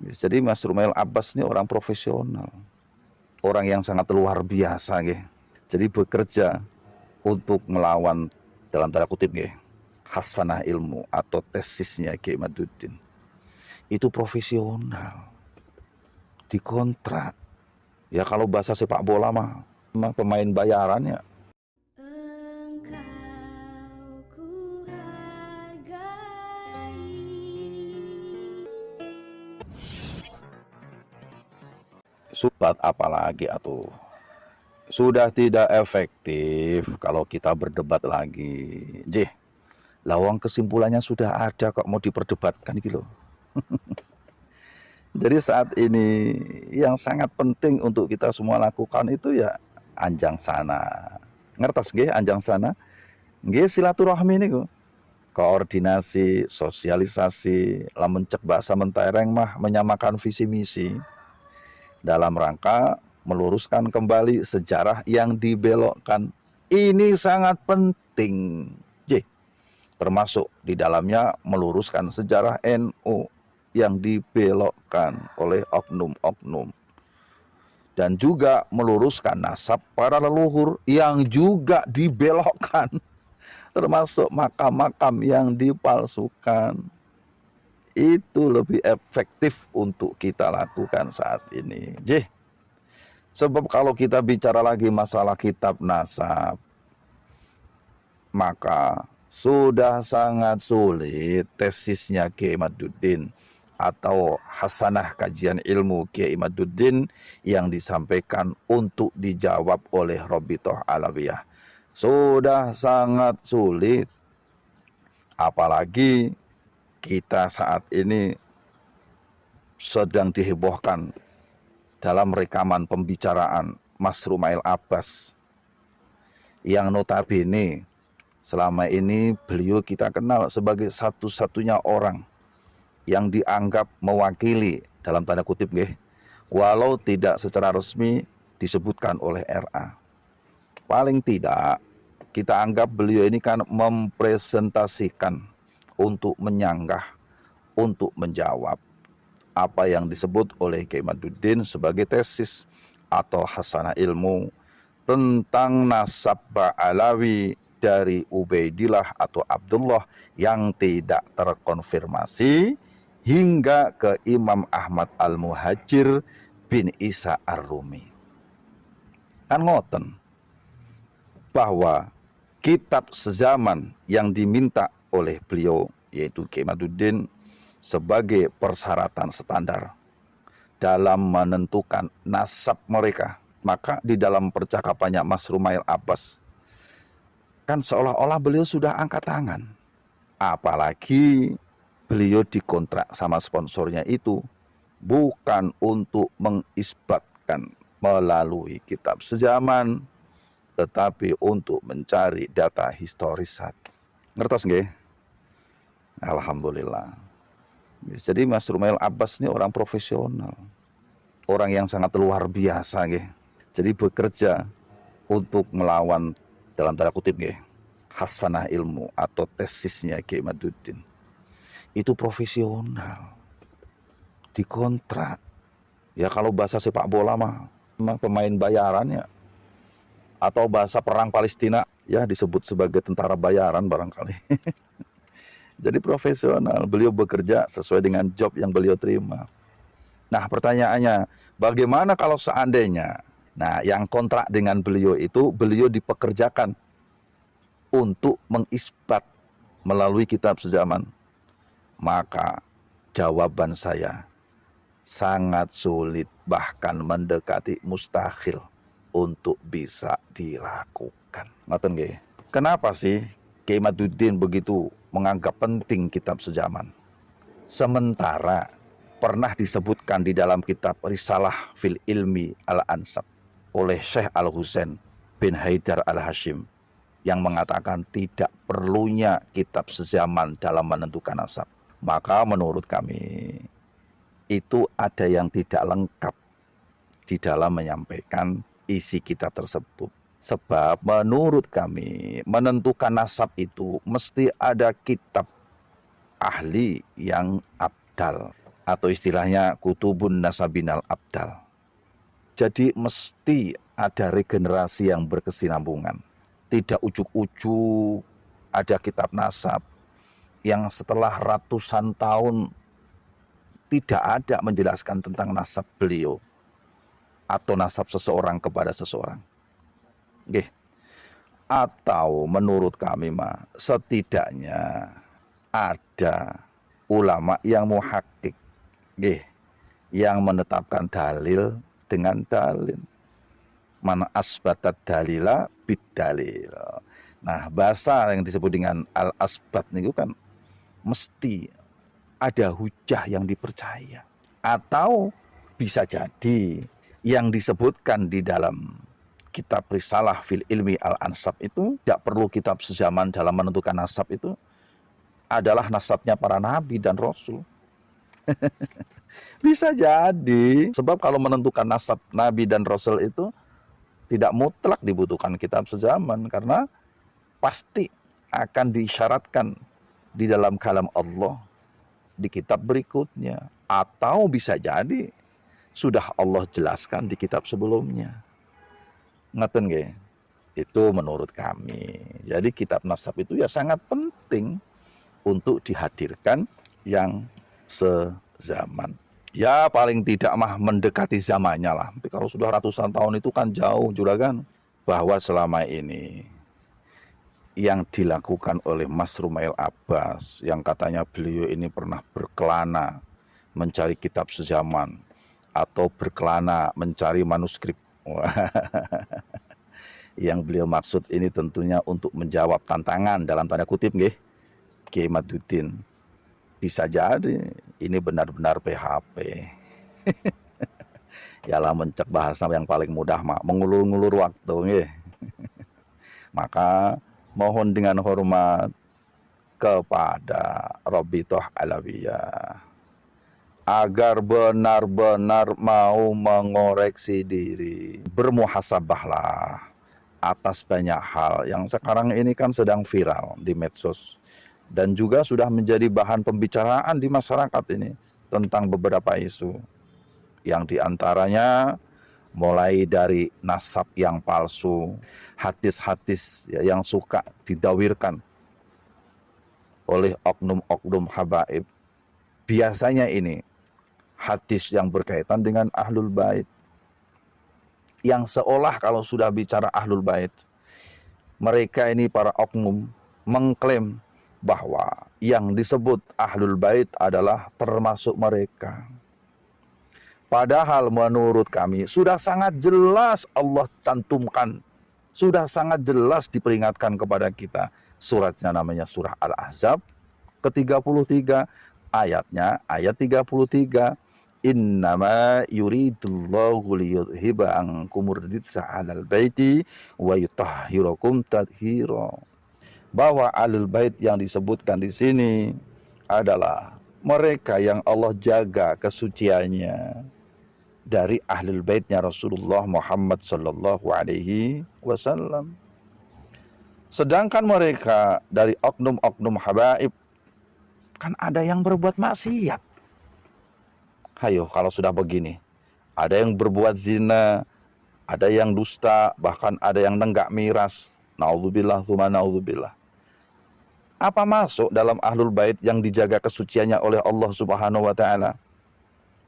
Jadi Mas Rumail Abbas ini orang profesional, orang yang sangat luar biasa, nggih. Jadi bekerja untuk melawan dalam tanda kutip, nggih, hasanah ilmu atau tesisnya Kiai Imaduddin. Itu profesional, dikontrak. Ya kalau bahasa sepak bola mah pemain bayarannya. Engkau ku hargai. Subat apalagi atuh. Sudah tidak efektif kalau kita berdebat lagi. Jih, lawang kesimpulannya sudah ada kok mau diperdebatkan gitu loh. Jadi saat ini yang sangat penting untuk kita semua lakukan itu ya anjang sana. Ngertos nggih anjang sana? Nggih silaturahmi niku. Koordinasi, sosialisasi, lamun cek bahasa mentereng mah menyamakan visi misi dalam rangka meluruskan kembali sejarah yang dibelokkan. Ini sangat penting. J. Termasuk di dalamnya meluruskan sejarah NU yang dibelokkan oleh oknum-oknum. Dan juga meluruskan nasab para leluhur yang juga dibelokkan. Termasuk makam-makam yang dipalsukan. Itu lebih efektif untuk kita lakukan saat ini. J. Sebab kalau kita bicara lagi masalah kitab nasab, maka sudah sangat sulit tesisnya Kiai Imaduddin atau hasanah kajian ilmu Kiai Imaduddin yang disampaikan untuk dijawab oleh Robitoh Alawiyah. Sudah sangat sulit. Apalagi kita saat ini sedang dihebohkan dalam rekaman pembicaraan Mas Rumail Abbas yang notabene selama ini beliau kita kenal sebagai satu-satunya orang yang dianggap mewakili dalam tanda kutip nggih, walau tidak secara resmi disebutkan oleh RA. Paling tidak kita anggap beliau ini kan mempresentasikan untuk menyanggah, untuk menjawab apa yang disebut oleh Kiai Imaduddin sebagai tesis atau hasanah ilmu tentang nasab Ba'alawi dari Ubaidillah atau Abdullah yang tidak terkonfirmasi hingga ke Imam Ahmad Al-Muhajir bin Isa Ar-Rumi. Kan ngoten bahwa kitab sezaman yang diminta oleh beliau yaitu Kiai Imaduddin sebagai persyaratan standar dalam menentukan nasab mereka. Maka di dalam percakapannya Mas Rumail Abbas kan seolah-olah beliau sudah angkat tangan. Apalagi beliau dikontrak sama sponsornya itu bukan untuk mengisbatkan melalui kitab sezaman, tetapi untuk mencari data historisat. Ngertos nggih? Alhamdulillah. Jadi Mas Rumail Abbas ini orang profesional, orang yang sangat luar biasa, nggih. Jadi bekerja untuk melawan dalam tanda kutip, nggih, hasanah ilmu atau tesisnya Kiai Imaduddin. Itu profesional, dikontrak. Ya kalau bahasa sepak bola mah pemain bayarannya, atau bahasa perang Palestina ya disebut sebagai tentara bayaran barangkali. Jadi profesional, beliau bekerja sesuai dengan job yang beliau terima. Nah pertanyaannya, bagaimana kalau seandainya, nah yang kontrak dengan beliau itu, beliau dipekerjakan untuk mengisbat melalui kitab sezaman. Maka jawaban saya sangat sulit, bahkan mendekati mustahil untuk bisa dilakukan. Ngoten nggih. Kenapa sih Kiai Imaduddin begitu menganggap penting kitab sezaman? Sementara pernah disebutkan di dalam kitab Risalah fil Ilmi Al-Ansab oleh Syekh Al-Husain bin Haidar Al-Hashim yang mengatakan tidak perlunya kitab sezaman dalam menentukan nasab. Maka menurut kami itu ada yang tidak lengkap di dalam menyampaikan isi kitab tersebut. Sebab menurut kami menentukan nasab itu mesti ada kitab ahli yang abdal. atau istilahnya kutubun nasabinal abdal. Jadi mesti ada regenerasi yang berkesinambungan. Tidak ujuk-ujuk ada kitab nasab yang setelah ratusan tahun tidak ada menjelaskan tentang nasab beliau atau nasab seseorang kepada seseorang. Nggih. Atau menurut kami mah setidaknya ada ulama yang muhakkik, nggih, yang menetapkan dalil dengan dalil. Man asbatat dalila bid dalil. Nah, bahasa yang disebut dengan al-asbat niku kan mesti ada hujah yang dipercaya. Atau bisa jadi yang disebutkan di dalam kitab Risalah fil Ilmi Al-Ansab itu tidak perlu kitab sezaman dalam menentukan nasab, itu adalah nasabnya para nabi dan rasul. Bisa jadi, sebab kalau menentukan nasab nabi dan rasul itu tidak mutlak dibutuhkan kitab sezaman, karena pasti akan disyaratkan di dalam kalam Allah di kitab berikutnya, atau bisa jadi sudah Allah jelaskan di kitab sebelumnya. Ngeten nggih? Itu menurut kami. Jadi kitab nasab itu ya sangat penting untuk dihadirkan yang sezaman. Ya paling tidak mah mendekati zamannya lah. Tapi kalau sudah ratusan tahun itu kan jauh juragan. Bahwa selama ini yang dilakukan oleh Mas Rumail Abbas, yang katanya beliau ini pernah berkelana mencari kitab sezaman atau berkelana mencari manuskrip. Yang beliau maksud ini tentunya untuk menjawab tantangan dalam tanda kutip nggih Kiai Maduddin. Bisa jadi ini benar-benar PHP. Yalah mencek bahasa yang paling mudah mak mengulur-ngulur waktu nggih. Maka mohon dengan hormat kepada Robitoh Alawiyah agar benar-benar mau mengoreksi diri, bermuhasabahlah atas banyak hal yang sekarang ini kan sedang viral di medsos dan juga sudah menjadi bahan pembicaraan di masyarakat ini tentang beberapa isu yang diantaranya mulai dari nasab yang palsu, hadis-hadis ya, yang suka didawirkan oleh oknum-oknum habaib. Biasanya ini hadis yang berkaitan dengan ahlul bait, yang seolah kalau sudah bicara ahlul bait, mereka ini para oknum mengklaim bahwa yang disebut ahlul bait adalah termasuk mereka. Padahal menurut kami sudah sangat jelas Allah cantumkan, sudah sangat jelas diperingatkan kepada kita. Suratnya namanya surah Al-Ahzab ke-33, ayatnya ayat 33. Innama yuridullahu liyudhiba ankumur rijsa 'alal baiti wa yutahhirakum tathira. Bahwa ahlul bait yang disebutkan di sini adalah mereka yang Allah jaga kesuciannya dari ahlul baitnya Rasulullah Muhammad sallallahu alaihi wasallam. Sedangkan mereka dari oknum-oknum habaib kan ada yang berbuat maksiat. Hayo kalau sudah begini, ada yang berbuat zina, ada yang dusta, bahkan ada yang nenggak miras. Naudzubillah tsumma naudzubillah. Apa masuk dalam ahlul bait yang dijaga kesuciannya oleh Allah Subhanahu wa taala?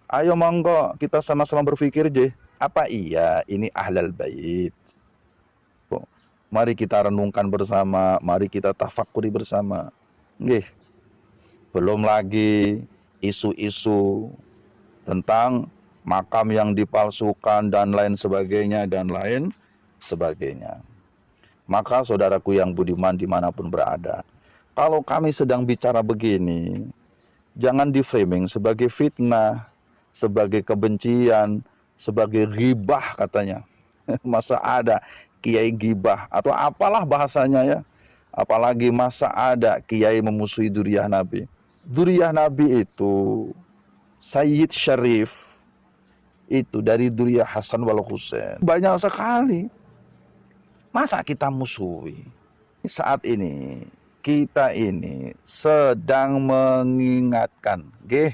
Ayo monggo kita sama-sama berpikir je, apa iya ini ahlul bait? Mari kita renungkan bersama, mari kita tafakuri bersama. Nggih. Belum lagi isu-isu tentang makam yang dipalsukan dan lain sebagainya dan lain sebagainya. Maka saudaraku yang budiman dimanapun berada, kalau kami sedang bicara begini, jangan di-framing sebagai fitnah, sebagai kebencian, sebagai ghibah katanya. Masa ada kiai ghibah atau apalah bahasanya ya. Apalagi masa ada kiai memusuhi duriyah Nabi. Duriyah Nabi itu Sayyid Syarif itu dari duriyah Hasan wal Husain. Banyak sekali. Masa kita musuhi? Saat ini kita ini sedang mengingatkan, nggih,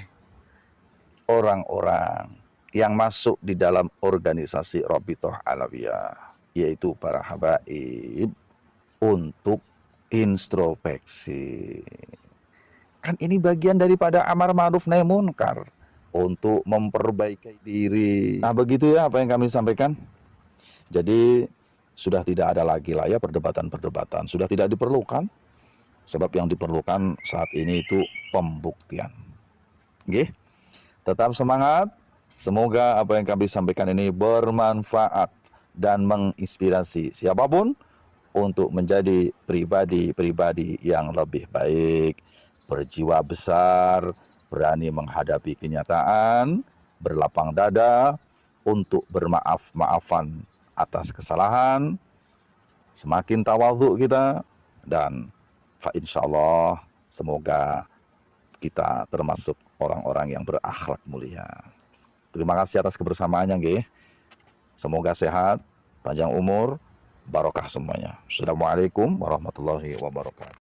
orang-orang yang masuk di dalam organisasi Rabithah Alawiyah, yaitu para habaib, untuk introspeksi. Kan ini bagian daripada amar ma'ruf nahi munkar, untuk memperbaiki diri. Nah begitu ya apa yang kami sampaikan. Jadi sudah tidak ada lagi lah ya perdebatan-perdebatan, sudah tidak diperlukan. Sebab yang diperlukan saat ini itu pembuktian. Oke? Tetap semangat. Semoga apa yang kami sampaikan ini bermanfaat dan menginspirasi siapapun untuk menjadi pribadi-pribadi yang lebih baik, berjiwa besar, berani menghadapi kenyataan, berlapang dada untuk bermaaf-maafan atas kesalahan, semakin tawadhu kita, dan insyaallah semoga kita termasuk orang-orang yang berakhlak mulia. Terima kasih atas kebersamaannya, nggih. Semoga sehat, panjang umur, barokah semuanya. Assalamualaikum warahmatullahi wabarakatuh.